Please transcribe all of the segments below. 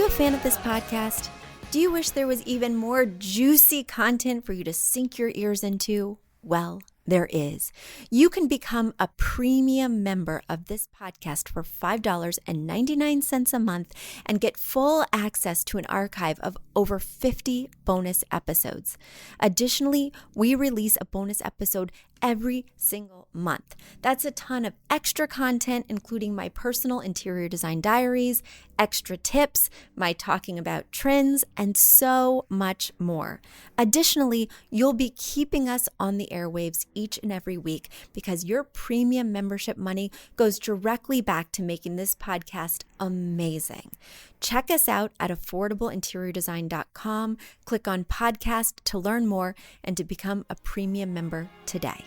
you a fan of this podcast? Do you wish there was even more juicy content for you to sink your ears into? Well, there is. You can become a premium member of this podcast for $5.99 a month and get full access to an archive of over 50 bonus episodes. Additionally, we release a bonus episode every single month. That's a ton of extra content, including my personal interior design diaries, extra tips, my talking about trends, and so much more. Additionally, you'll be keeping us on the airwaves each and every week because your premium membership money goes directly back to making this podcast amazing. Check us out at affordableinteriordesign.com. Click on podcast to learn more and to become a premium member today.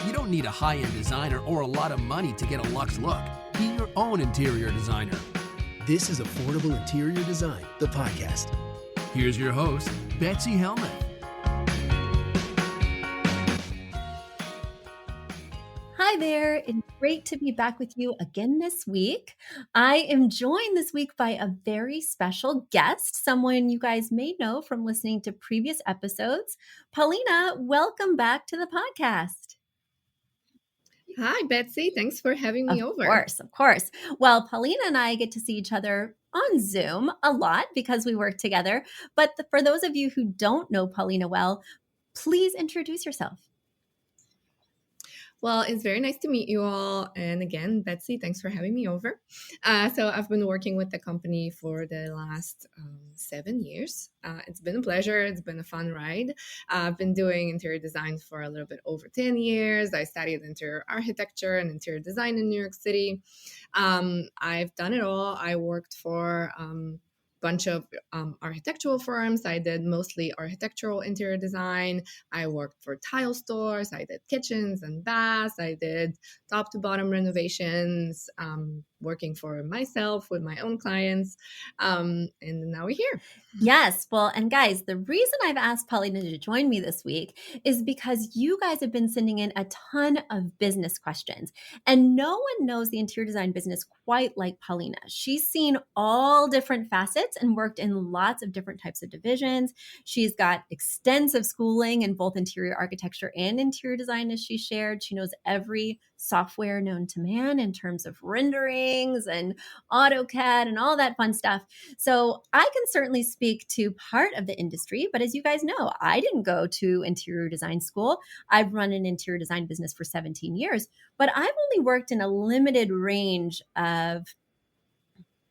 You don't need a high-end designer or a lot of money to get a luxe look. Be your own interior designer. This is Affordable Interior Design, the podcast. Here's your host, Betsy Helmuth. Hi there. It's great to be back with you again this week. I am joined this week by a very special guest, someone you guys may know from listening to previous episodes. Paulina, welcome back to the podcast. Hi, Betsy. Thanks for having me over. Of course. Well, Paulina and I get to see each other on Zoom a lot because we work together. But for those of you who don't know Paulina well, please introduce yourself. Well, it's very nice to meet you all. And again, Betsy, thanks for having me over. So I've been working with the company for the last 7 years. It's been a pleasure. It's been a fun ride. I've been doing interior design for a little bit over 10 years. I studied interior architecture and interior design in New York City. I've done it all. I worked for bunch of architectural firms. I did mostly architectural interior design. I worked for tile stores. I did kitchens and baths. I did top to bottom renovations, working for myself with my own clients. And now we're here. Yes. Well, and guys, the reason I've asked Paulina to join me this week is because you guys have been sending in a ton of business questions, and no one knows the interior design business quite like Paulina. She's seen all different facets and worked in lots of different types of divisions. She's got extensive schooling in both interior architecture and interior design, as she shared. She knows every software known to man in terms of renderings and AutoCAD and all that fun stuff. So I can certainly speak to part of the industry, but as you guys know, I didn't go to interior design school. I've run an interior design business for 17 years, but I've only worked in a limited range of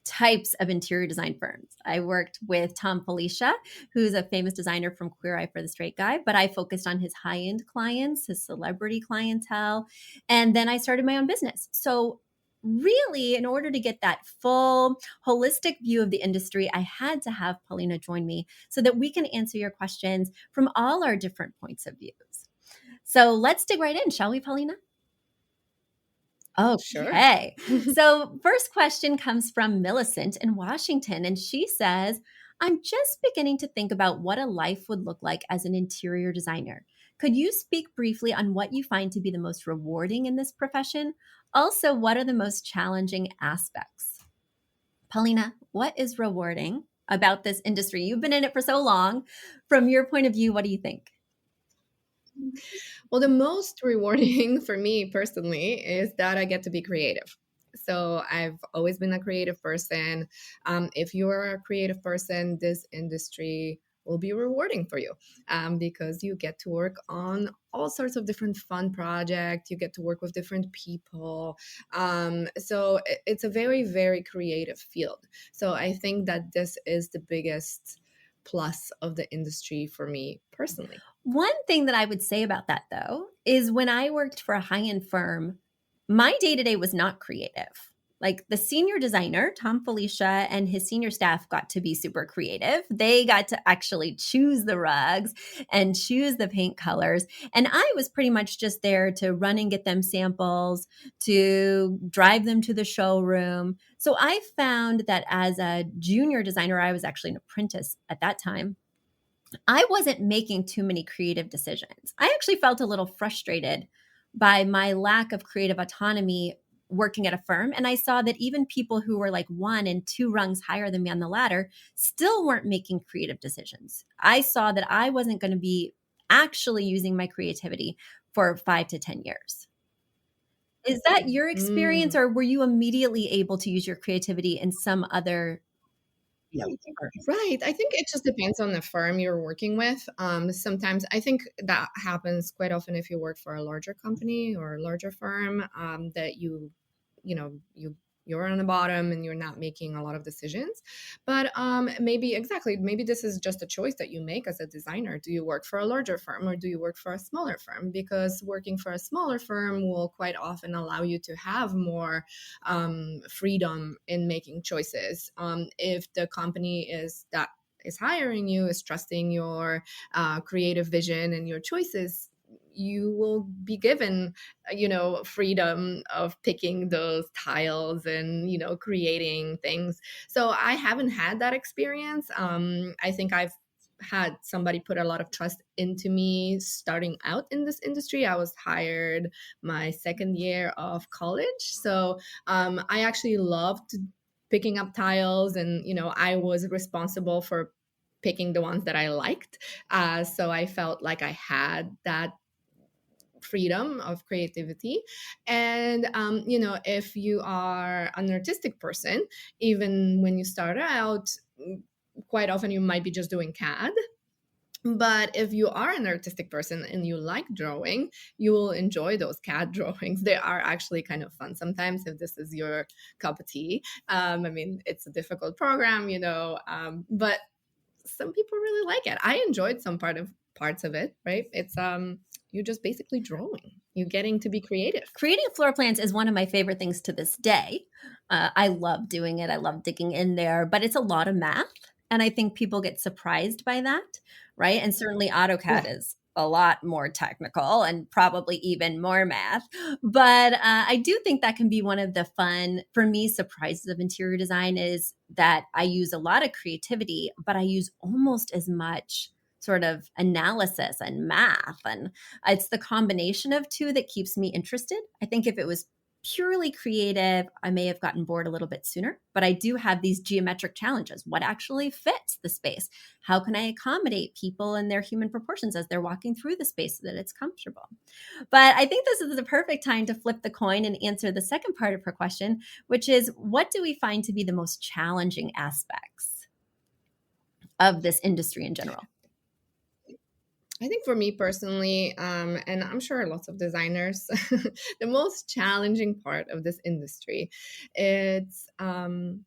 types of interior design firms. I worked with Tom Felicia, who's a famous designer from Queer Eye for the Straight Guy, but I focused on his high-end clients, his celebrity clientele, and then I started my own business. So really, in order to get that full holistic view of the industry, I had to have Paulina join me so that we can answer your questions from all our different points of views. So let's dig right in, shall we, Paulina? Okay. Sure. So first question comes from Milicent in Washington, and she says, I'm just beginning to think about what a life would look like as an interior designer. Could you speak briefly on what you find to be the most rewarding in this profession? Also, what are the most challenging aspects? Paulina, what is rewarding about this industry? You've been in it for so long. From your point of view, what do you think? Well, the most rewarding for me personally is that I get to be creative. So I've always been a creative person. If you're a creative person, this industry will be rewarding for you because you get to work on all sorts of different fun projects. You get to work with different people. So it's a very, very creative field. So I think that this is the biggest plus of the industry for me personally. One thing that I would say about that, though, is when I worked for a high-end firm, my day-to-day was not creative. Like the senior designer, Tom Felicia, and his senior staff got to be super creative. They got to actually choose the rugs and choose the paint colors. And I was pretty much just there to run and get them samples, to drive them to the showroom. So I found that as a junior designer, I was actually an apprentice at that time. I wasn't making too many creative decisions. I actually felt a little frustrated by my lack of creative autonomy working at a firm. And I saw that even people who were like 1 and 2 rungs higher than me on the ladder still weren't making creative decisions. I saw that I wasn't going to be actually using my creativity for 5 to 10 years. Is that your experience, Mm. or were you immediately able to use your creativity in some other, Right. I think it just depends on the firm you're working with. Sometimes I think that happens quite often if you work for a larger company or a larger firm, that you know, you're on the bottom and you're not making a lot of decisions. But maybe this is just a choice that you make as a designer. Do you work for a larger firm or do you work for a smaller firm? Because working for a smaller firm will quite often allow you to have more freedom in making choices. If the company is hiring you, is trusting your creative vision and your choices, you will be given, freedom of picking those tiles and, creating things. So I haven't had that experience. I think I've had somebody put a lot of trust into me starting out in this industry. I was hired my second year of college. So I actually loved picking up tiles, and, I was responsible for picking the ones that I liked. So I felt like I had that freedom of creativity. And if you are an artistic person, even when you start out, quite often you might be just doing CAD. But if you are an artistic person and you like drawing, you will enjoy those CAD drawings. They are actually kind of fun sometimes if this is your cup of tea. It's a difficult program, but some people really like it. I enjoyed some parts of it, right? It's you're just basically drawing. You're getting to be creative. creating floor plans is one of my favorite things to this day. I love doing it. I love digging in there, but it's a lot of math. And I think people get surprised by that, right? And certainly AutoCAD Yeah. is a lot more technical and probably even more math. But I do think that can be one of the fun, for me, surprises of interior design is that I use a lot of creativity, but I use almost as much sort of analysis and math. And it's the combination of two that keeps me interested. I think if it was purely creative, I may have gotten bored a little bit sooner, but I do have these geometric challenges. What actually fits the space? How can I accommodate people in their human proportions as they're walking through the space so that it's comfortable? But I think this is the perfect time to flip the coin and answer the second part of her question, which is what do we find to be the most challenging aspects of this industry in general? I think for me personally, and I'm sure lots of designers, the most challenging part of this industry, it's the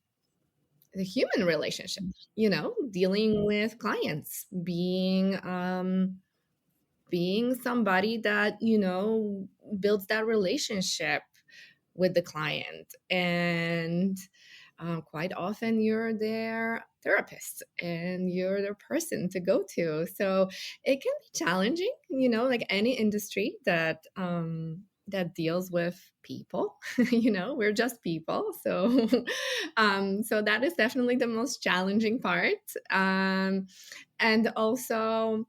human relationship. Dealing with clients, being somebody that builds that relationship with the client, and quite often you're their therapist and you're their person to go to. So it can be challenging, like any industry that deals with people. We're just people. So so that is definitely the most challenging part. And also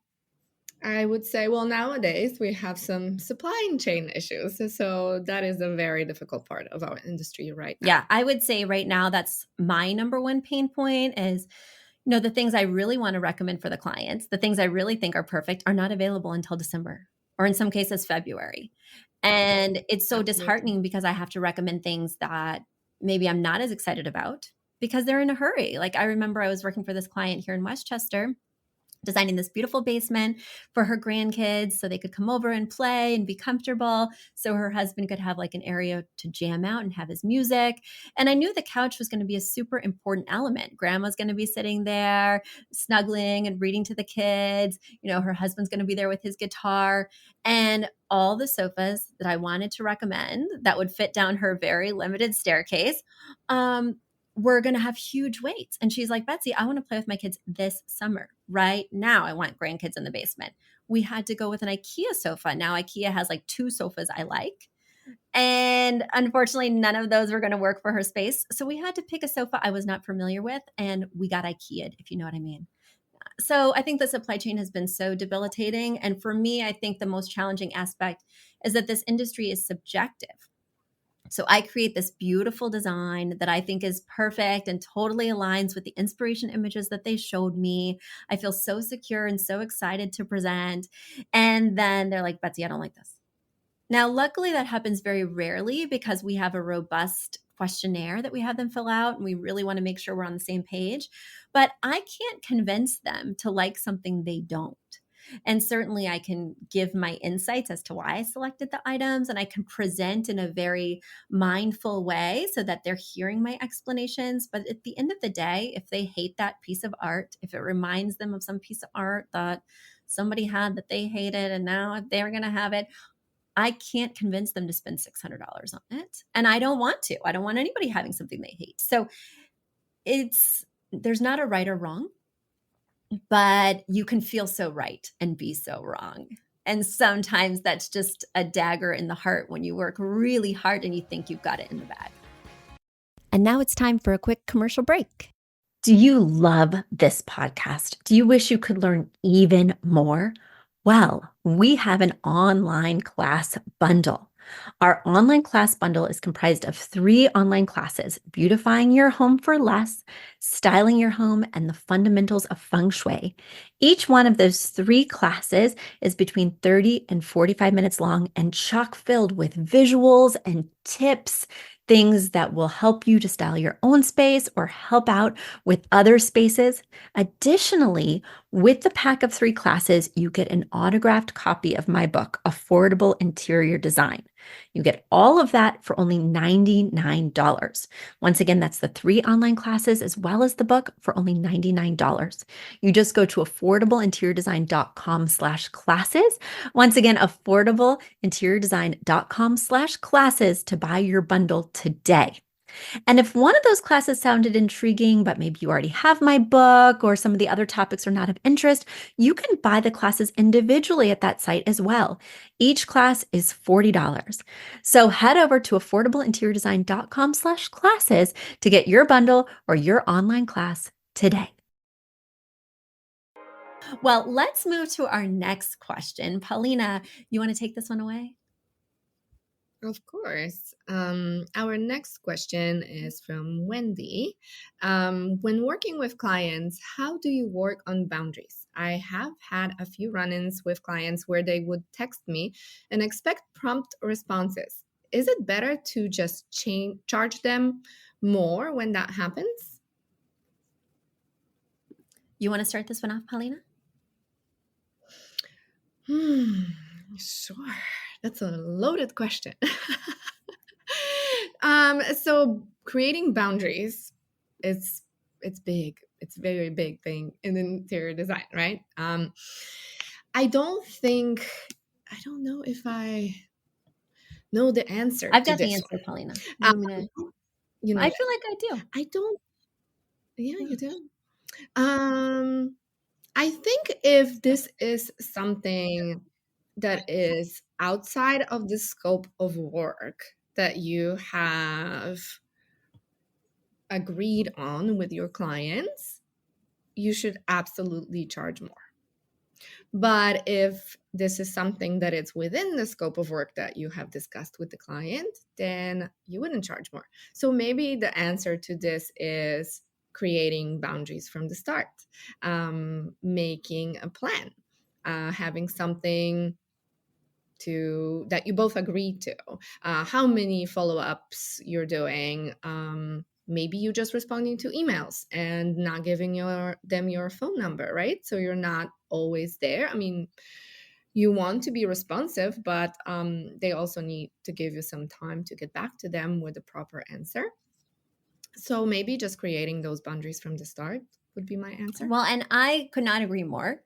I would say, well, nowadays we have some supply chain issues. So that is a very difficult part of our industry right now. Yeah, I would say right now that's my number one pain point is, the things I really want to recommend for the clients, the things I really think are perfect are not available until December or in some cases February. And it's so Absolutely. disheartening because I have to recommend things that maybe I'm not as excited about because they're in a hurry. Like I remember I was working for this client here in Westchester designing this beautiful basement for her grandkids so they could come over and play and be comfortable, so her husband could have like an area to jam out and have his music. And I knew the couch was going to be a super important element. Grandma's going to be sitting there snuggling and reading to the kids. Her husband's going to be there with his guitar. And all the sofas that I wanted to recommend that would fit down her very limited staircase we're going to have huge weights. And she's like, Betsy, I want to play with my kids this summer. Right now, I want grandkids in the basement. We had to go with an IKEA sofa. Now, IKEA has like 2 sofas I like. And unfortunately, none of those were going to work for her space. So we had to pick a sofa I was not familiar with, and we got IKEA'd, if you know what I mean. So I think the supply chain has been so debilitating. And for me, I think the most challenging aspect is that this industry is subjective. So I create this beautiful design that I think is perfect and totally aligns with the inspiration images that they showed me. I feel so secure and so excited to present. And then they're like, Betsy, I don't like this. Now, luckily, that happens very rarely because we have a robust questionnaire that we have them fill out, and we really want to make sure we're on the same page. But I can't convince them to like something they don't. And certainly I can give my insights as to why I selected the items, and I can present in a very mindful way so that they're hearing my explanations. But at the end of the day, if they hate that piece of art, if it reminds them of some piece of art that somebody had that they hated and now they're going to have it, I can't convince them to spend $600 on it. And I don't want to. I don't want anybody having something they hate. So there's not a right or wrong, but you can feel so right and be so wrong. And sometimes that's just a dagger in the heart when you work really hard and you think you've got it in the bag. And now it's time for a quick commercial break. Do you love this podcast? Do you wish you could learn even more? Well, we have an online class bundle. Our online class bundle is comprised of 3 online classes: beautifying your home for less, styling your home, and the fundamentals of feng shui. Each one of those 3 classes is between 30 and 45 minutes long and chock filled with visuals and tips, things that will help you to style your own space or help out with other spaces. Additionally, with the pack of 3 classes, you get an autographed copy of my book, Affordable Interior Design. You get all of that for only $99. Once again, that's the 3 online classes as well as the book for only $99. You just go to affordableinteriordesign.com/classes. Once again, affordableinteriordesign.com/classes to buy your bundle today. And if one of those classes sounded intriguing, but maybe you already have my book or some of the other topics are not of interest, you can buy the classes individually at that site as well. Each class is $40. So head over to affordableinteriordesign.com/classes to get your bundle or your online class today. Well, let's move to our next question. Paulina, you want to take this one away? Of course. Our next question is from Wendy. When working with clients, how do you work on boundaries? I have had a few run-ins with clients where they would text me and expect prompt responses. Is it better to just charge them more when that happens? You want to start this one off, Paulina? Sure. That's a loaded question. So creating boundaries, it's big. It's a very big thing in interior design, right? I don't know if I know the answer I've to got the this answer, Paulina. one. You know I that. feel like I do. I don't. Yeah, you do. I think if this is something that is outside of the scope of work that you have agreed on with your clients, you should absolutely charge more. But if this is something that is within the scope of work that you have discussed with the client, then you wouldn't charge more. So maybe the answer to this is creating boundaries from the start, making a plan, having something that you both agree to, how many follow-ups you're doing, maybe you just responding to emails and not giving them your phone number, right? So you're not always there. I mean, you want to be responsive, but they also need to give you some time to get back to them with the proper answer. So maybe just creating those boundaries from the start would be my answer. Well, and I could not agree more.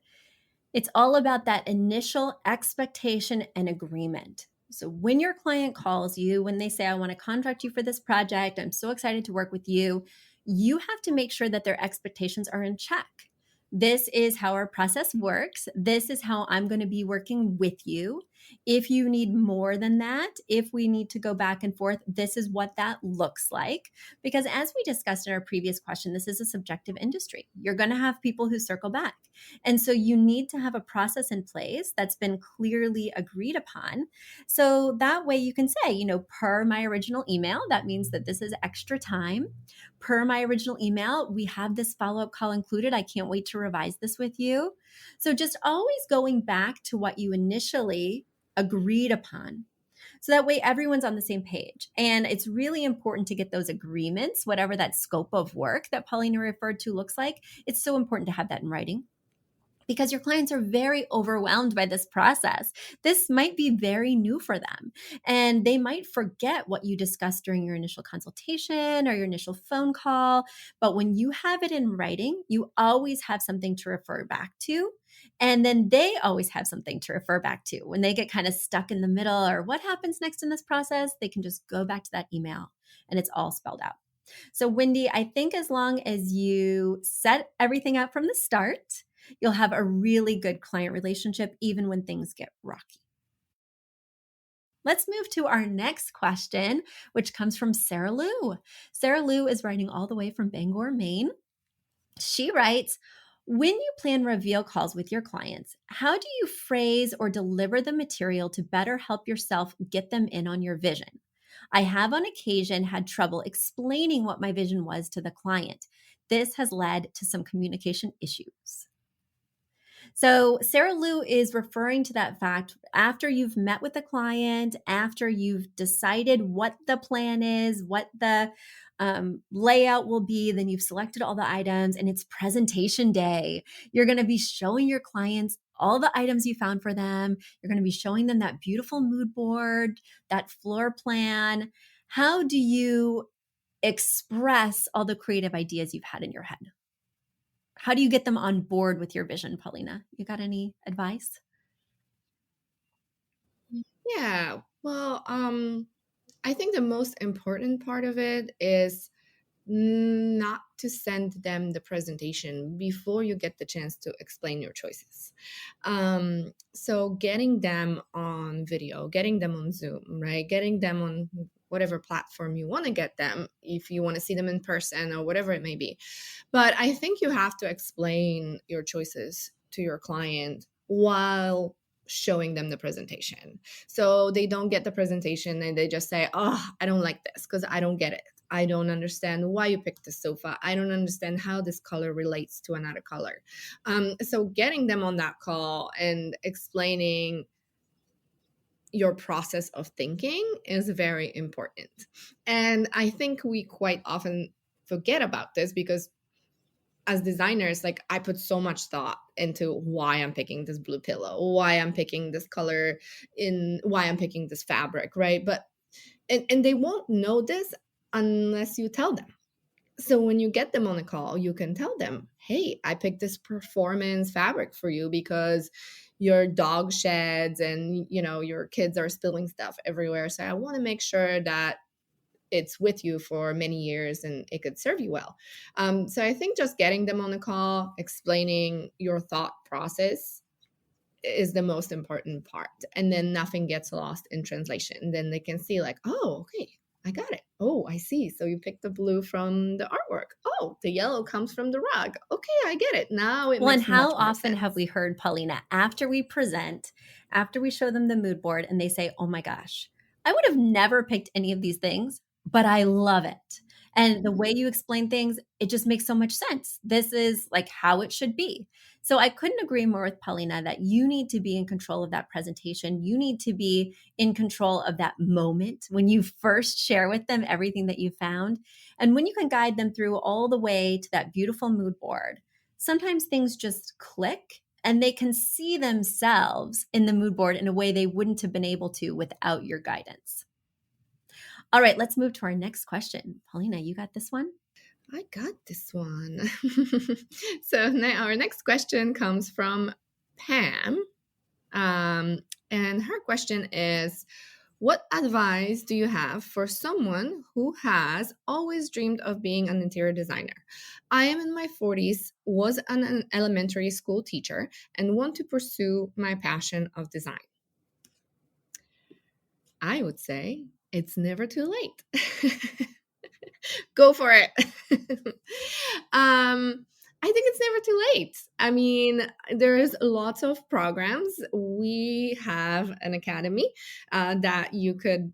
It's all about that initial expectation and agreement. So when your client calls you, when they say, I want to contract you for this project, I'm so excited to work with you, you have to make sure that their expectations are in check. This is how our process works. This is how I'm going to be working with you. If you need more than that, if we need to go back and forth, this is what that looks like. Because as we discussed in our previous question, this is a subjective industry. You're going to have people who circle back. And so you need to have a process in place that's been clearly agreed upon. So that way you can say, per my original email, that means that this is extra time. Per my original email, we have this follow-up call included. I can't wait to revise this with you. So just always going back to what you initially agreed upon. So that way everyone's on the same page. And it's really important to get those agreements, whatever that scope of work that Paulina referred to looks like. It's so important to have that in writing, because your clients are very overwhelmed by this process. This might be very new for them, and they might forget what you discussed during your initial consultation or your initial phone call. But when you have it in writing, you always have something to refer back to. And then they always have something to refer back to. When they get kind of stuck in the middle or what happens next in this process, they can just go back to that email and it's all spelled out. So, Wendy, I think as long as you set everything up from the start, you'll have a really good client relationship, even when things get rocky. Let's move to our next question, which comes from Sarah Lou. Sarah Lou is writing all the way from Bangor, Maine. She writes, when you plan reveal calls with your clients, how do you phrase or deliver the material to better help yourself get them in on your vision? I have on occasion had trouble explaining what my vision was to the client. This has led to some communication issues. So Sarah Lou is referring to that fact after you've met with the client, after you've decided what the plan is, what the layout will be, then you've selected all the items and it's presentation day. You're going to be showing your clients all the items you found for them. You're going to be showing them that beautiful mood board, that floor plan. How do you express all the creative ideas you've had in your head? How do you get them on board with your vision, Paulina? You got any advice? Yeah. Well, I think the most important part of it is not to send them the presentation before you get the chance to explain your choices. So getting them on video, getting them on Zoom, right? Getting them on whatever platform you want to get them, if you want to see them in person or whatever it may be. But I think you have to explain your choices to your client while showing them the presentation. So they don't get the presentation and they just say, oh, I don't like this because I don't get it. I don't understand why you picked this sofa. I don't understand how this color relates to another color. So getting them on that call and explaining your process of thinking is very important. And I think we quite often forget about this because as designers, like I put so much thought into why I'm picking this blue pillow, why I'm picking this color, why I'm picking this fabric, right? But and they won't know this unless you tell them. So when you get them on a call, you can tell them, hey, I picked this performance fabric for you because your dog sheds and your kids are spilling stuff everywhere. So I want to make sure that it's with you for many years and it could serve you well. So I think just getting them on a call, explaining your thought process is the most important part. And then nothing gets lost in translation. Then they can see like, oh, okay, I got it. Oh, I see. So you picked the blue from the artwork. Oh, the yellow comes from the rug. Okay, I get it. Now it Well, and makes much how more often sense. have we heard, Paulina, after we present, after we show them the mood board and they say, oh my gosh, I would have never picked any of these things, but I love it. And the way you explain things, it just makes so much sense. This is like how it should be. So I couldn't agree more with Paulina that you need to be in control of that presentation. You need to be in control of that moment when you first share with them everything that you found. And when you can guide them through all the way to that beautiful mood board, sometimes things just click and they can see themselves in the mood board in a way they wouldn't have been able to without your guidance. All right, let's move to our next question. Paulina, you got this one? I got this one. So now our next question comes from Pam. And her question is, what advice do you have for someone who has always dreamed of being an interior designer? I am in my 40s, was an elementary school teacher, and want to pursue my passion of design. I would say it's never too late. Go for it. I think it's never too late. I mean, there's lots of programs. We have an academy that you can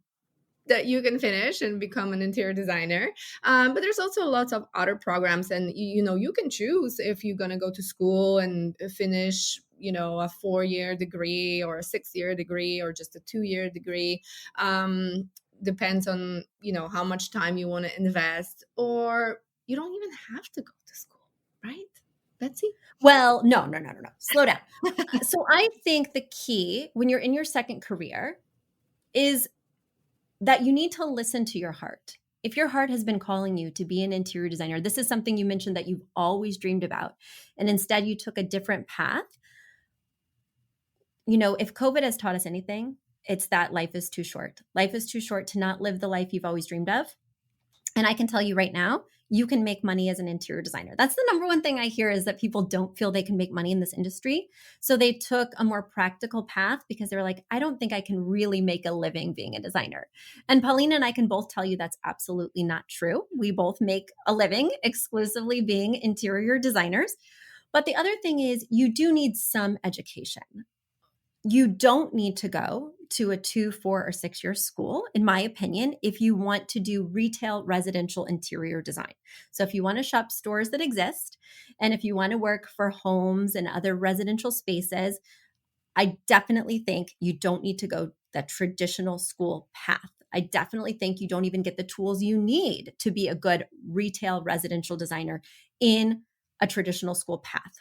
finish and become an interior designer. But there's also lots of other programs, and you can choose if you're gonna go to school and finish a 4-year degree or a 6-year degree or just a 2-year degree. Depends on how much time you want to invest, or you don't even have to go to school, right, Betsy? Well, no. Slow down. So I think the key when you're in your second career is that you need to listen to your heart. If your heart has been calling you to be an interior designer, this is something you mentioned that you've always dreamed about, and instead you took a different path. If COVID has taught us anything, it's that life is too short. Life is too short to not live the life you've always dreamed of. And I can tell you right now, you can make money as an interior designer. That's the number one thing I hear, is that people don't feel they can make money in this industry. So they took a more practical path because they were like, I don't think I can really make a living being a designer. And Paulina and I can both tell you that's absolutely not true. We both make a living exclusively being interior designers. But the other thing is, you do need some education. You don't need to go to a 2, 4, or 6-year school, in my opinion, if you want to do retail residential interior design. So if you want to shop stores that exist, and if you want to work for homes and other residential spaces, I definitely think you don't need to go the traditional school path. I definitely think you don't even get the tools you need to be a good retail residential designer in a traditional school path.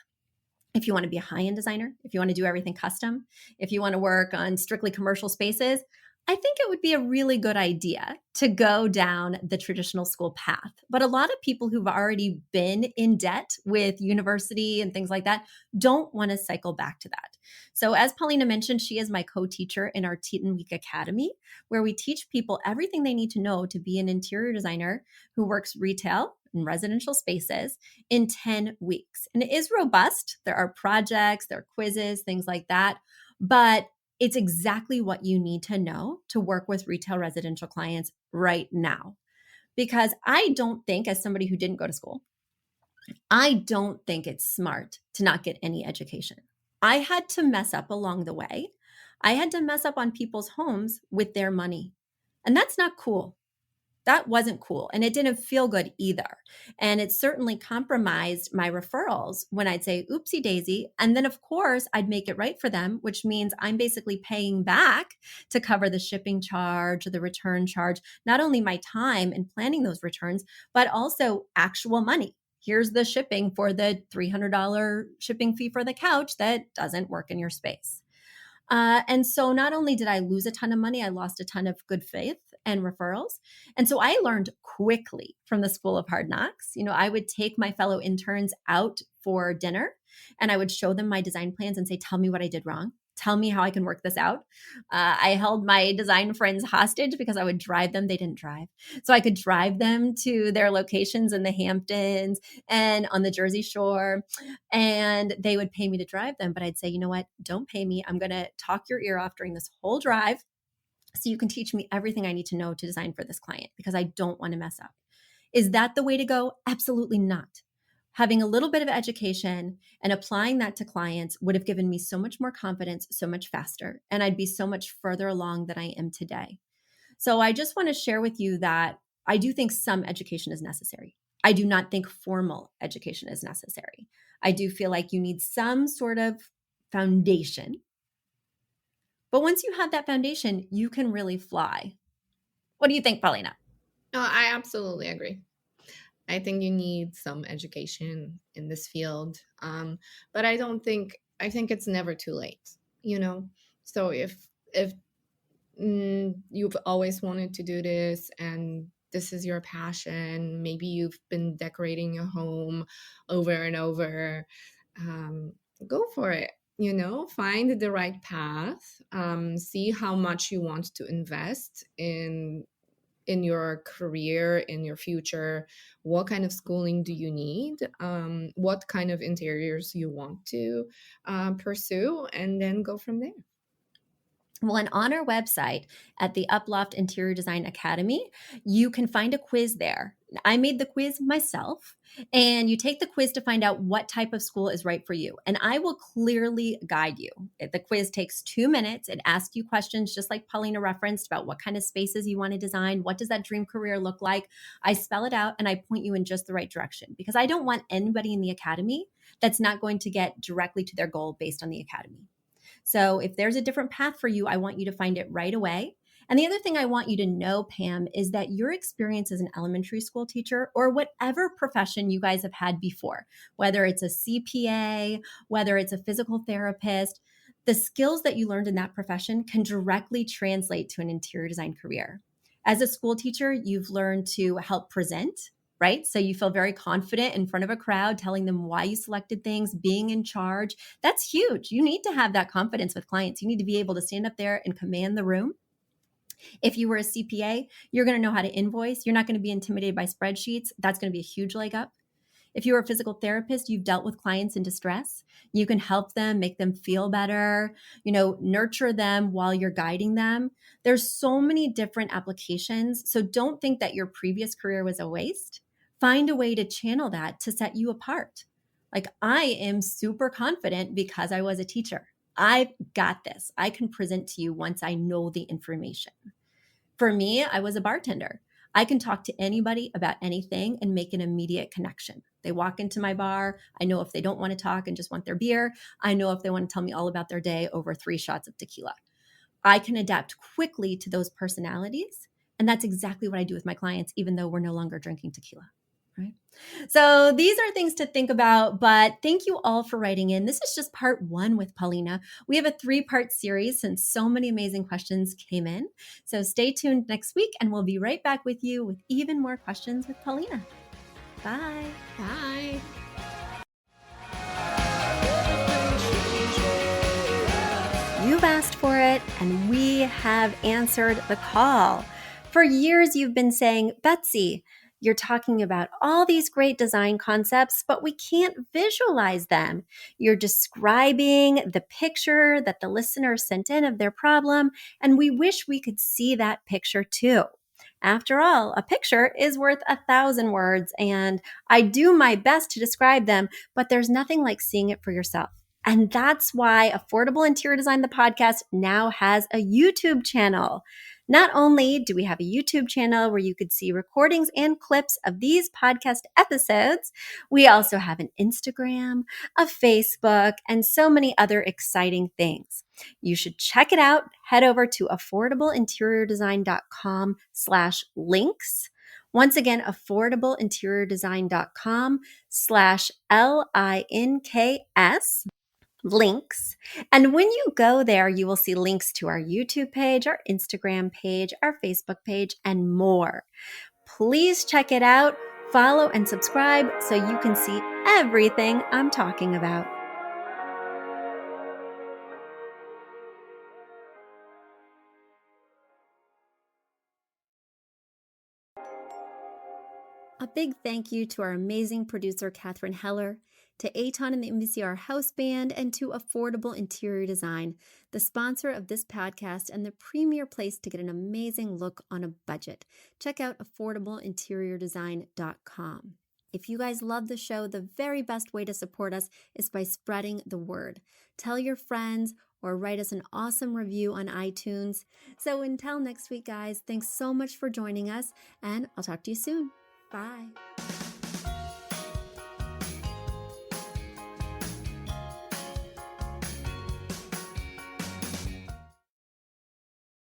If you want to be a high-end designer, if you want to do everything custom, if you want to work on strictly commercial spaces, I think it would be a really good idea to go down the traditional school path. But a lot of people who've already been in debt with university and things like that don't want to cycle back to that. So as Paulina mentioned, she is my co-teacher in our Teton Week Academy, where we teach people everything they need to know to be an interior designer who works retail in residential spaces in 10 weeks. And it is robust. There are projects, there are quizzes, things like that. But it's exactly what you need to know to work with retail residential clients right now. Because I don't think, as somebody who didn't go to school, I don't think it's smart to not get any education. I had to mess up along the way. I had to mess up on people's homes with their money. And that's not cool. That wasn't cool. And it didn't feel good either. And it certainly compromised my referrals when I'd say, oopsie daisy. And then, of course, I'd make it right for them, which means I'm basically paying back to cover the shipping charge or the return charge, not only my time in planning those returns, but also actual money. Here's the shipping for the $300 shipping fee for the couch that doesn't work in your space. And so not only did I lose a ton of money, I lost a ton of good faith and referrals. And so I learned quickly from the School of Hard Knocks. I would take my fellow interns out for dinner and I would show them my design plans and say, tell me what I did wrong. Tell me how I can work this out. I held my design friends hostage because I would drive them. They didn't drive. So I could drive them to their locations in the Hamptons and on the Jersey Shore, and they would pay me to drive them. But I'd say, you know what? Don't pay me. I'm going to talk your ear off during this whole drive so you can teach me everything I need to know to design for this client, because I don't want to mess up. Is that the way to go? Absolutely not. Having a little bit of education and applying that to clients would have given me so much more confidence, so much faster, and I'd be so much further along than I am today. So I just want to share with you that I do think some education is necessary. I do not think formal education is necessary. I do feel like you need some sort of foundation. But once you have that foundation, you can really fly. What do you think, Paulina? No, I absolutely agree. I think you need some education in this field. But I think it's never too late, you know? So if you've always wanted to do this and this is your passion, maybe you've been decorating your home over and over, um, go for it. Find the right path, see how much you want to invest in your career, in your future. What kind of schooling do you need? What kind of interiors you want to pursue, and then go from there. Well, and on our website at the Uploft Interior Design Academy, you can find a quiz there. I made the quiz myself, and you take the quiz to find out what type of school is right for you. And I will clearly guide you. The quiz takes 2 minutes. It asks you questions, just like Paulina referenced, about what kind of spaces you want to design. What does that dream career look like? I spell it out and I point you in just the right direction, because I don't want anybody in the academy that's not going to get directly to their goal based on the academy. So if there's a different path for you, I want you to find it right away. And the other thing I want you to know, Pam, is that your experience as an elementary school teacher, or whatever profession you guys have had before, whether it's a CPA, whether it's a physical therapist, the skills that you learned in that profession can directly translate to an interior design career. As a school teacher, you've learned to help present, right? So you feel very confident in front of a crowd, telling them why you selected things, being in charge. That's huge. You need to have that confidence with clients. You need to be able to stand up there and command the room. If you were a CPA, you're going to know how to invoice. You're not going to be intimidated by spreadsheets. That's going to be a huge leg up. If you're a physical therapist, you've dealt with clients in distress. You can help them, make them feel better, nurture them while you're guiding them. There's so many different applications. So don't think that your previous career was a waste. Find a way to channel that to set you apart. Like, I am super confident because I was a teacher. I've got this. I can present to you once I know the information. For me, I was a bartender. I can talk to anybody about anything and make an immediate connection. They walk into my bar. I know if they don't want to talk and just want their beer. I know if they want to tell me all about their day over 3 shots of tequila. I can adapt quickly to those personalities. And that's exactly what I do with my clients, even though we're no longer drinking tequila. Right? So these are things to think about, but thank you all for writing in. This is just part 1 with Paulina. We have a 3-part series since so many amazing questions came in. So stay tuned next week and we'll be right back with you with even more questions with Paulina. Bye. Bye. You've asked for it and we have answered the call. For years, you've been saying, Betsy, you're talking about all these great design concepts, but we can't visualize them. You're describing the picture that the listener sent in of their problem, and we wish we could see that picture too. After all, a picture is worth 1,000 words, and I do my best to describe them, but there's nothing like seeing it for yourself. And that's why Affordable Interior Design, the podcast, now has a YouTube channel. Not only do we have a YouTube channel where you could see recordings and clips of these podcast episodes, we also have an Instagram, a Facebook, and so many other exciting things. You should check it out. Head over to affordableinteriordesign.com/links. Once again, affordableinteriordesign.com/LINKS. links. And when you go there, you will see links to our YouTube page, our Instagram page, our Facebook page, and more. Please check it out, follow and subscribe so you can see everything I'm talking about. A big thank you to our amazing producer, Catherine Heller, to Aton and the MVCR House Band, and to Affordable Interior Design, the sponsor of this podcast and the premier place to get an amazing look on a budget. Check out affordableinteriordesign.com. If you guys love the show, the very best way to support us is by spreading the word. Tell your friends or write us an awesome review on iTunes. So until next week, guys, thanks so much for joining us, and I'll talk to you soon. Bye.